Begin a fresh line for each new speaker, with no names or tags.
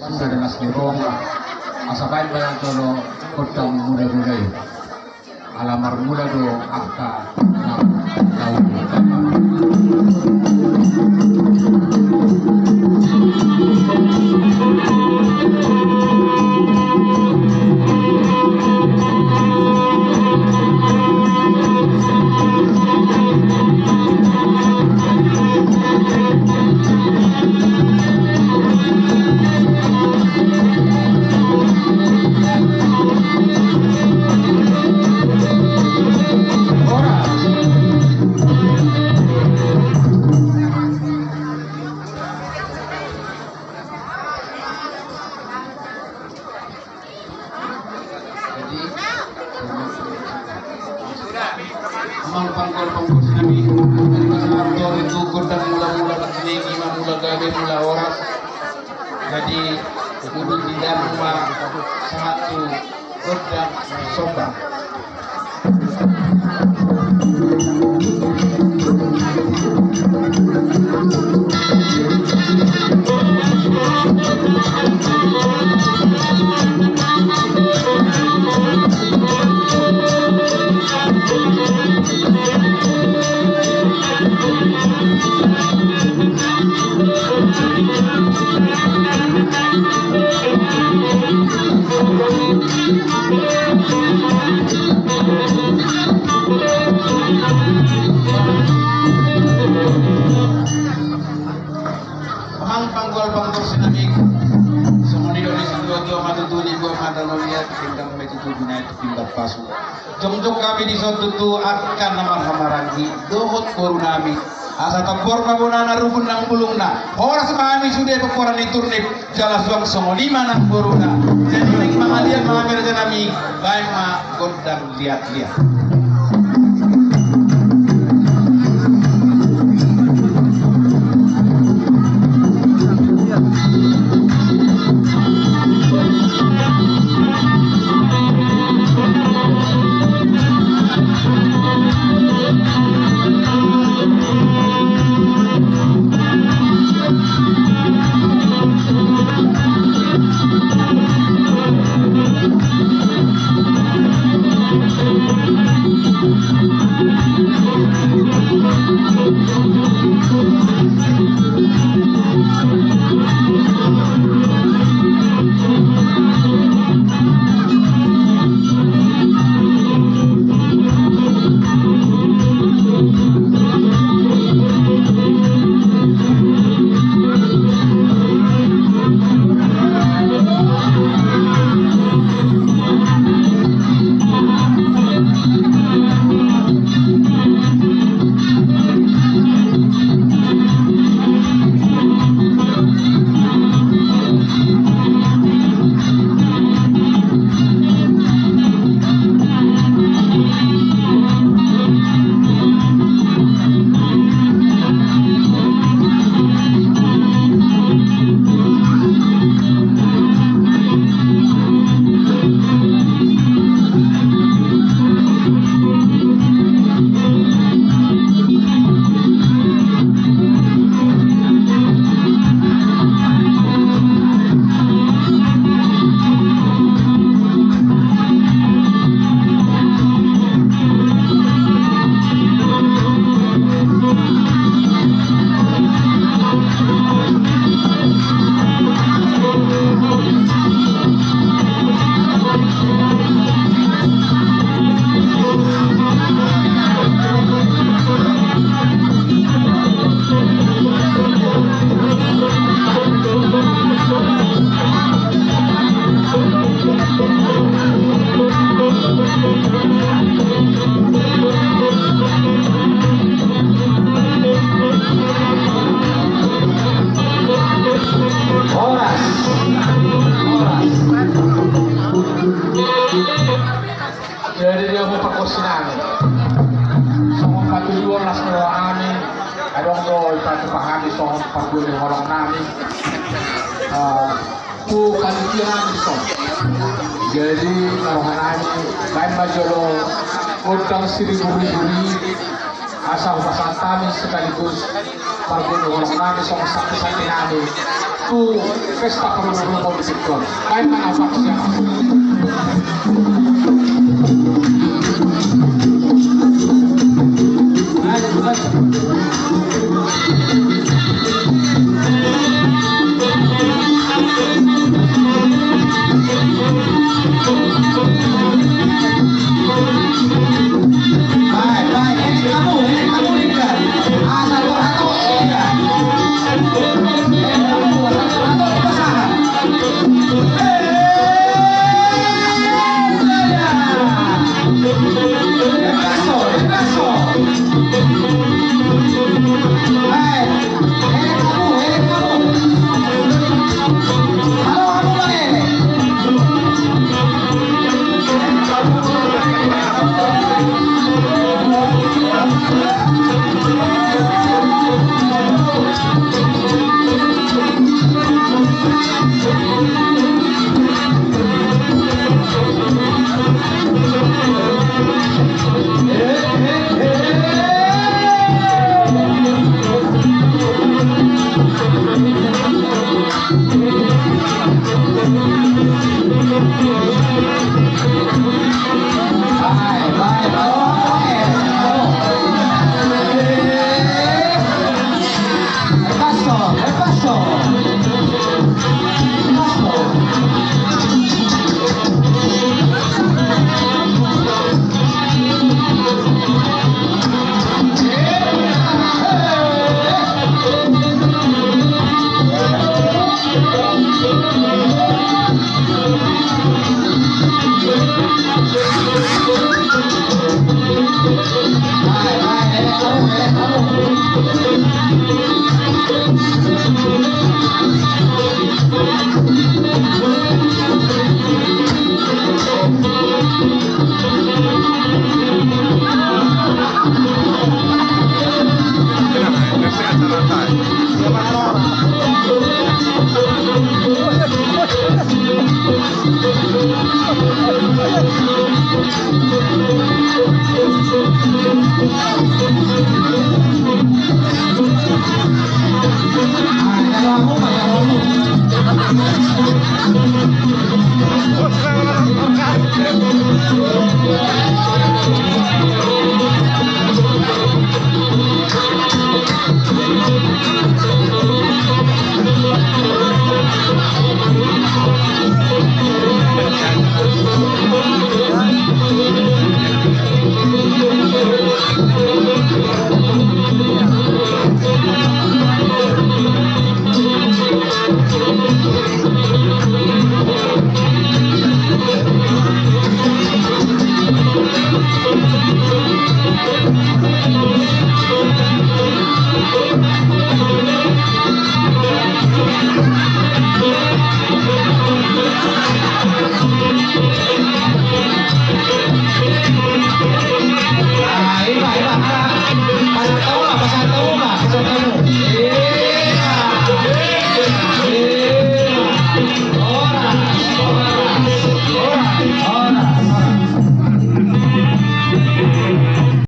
adalah selirong asabain bayang tolo kodang muda-muda ya alamar muda do akta tahun amal pangkol sinami dari masyarakat itu kodang mula-mula ketinggi mula gabe mula orang jadi kudu tidak rumah satu kodang sombang panggol sinamik semuanya di situ aja mata tuh di gua mata lo lihat tinggal meja tuh bina itu tinggal pasu jom kami di suatu tuh akan nama hamarangi dohot korunami asa kapor mabonana rubun nang bulungna horas mami sudah peporan iturnip jala suang songo lima nang koruna jadi ning mangalian mangamir janami baik ma godang lihat-lihat jadi dia mau perkosinaan sama 42 nami ada orang satu pahami sama 40 orang nami bukan nami so jadi orang nami lain bajolo utang 1.000 asal pasang kami sekaligus 40 orang nami sama satu nami
to pesta perundangan kompetitor. Kahit na apa siya.
Kalau aku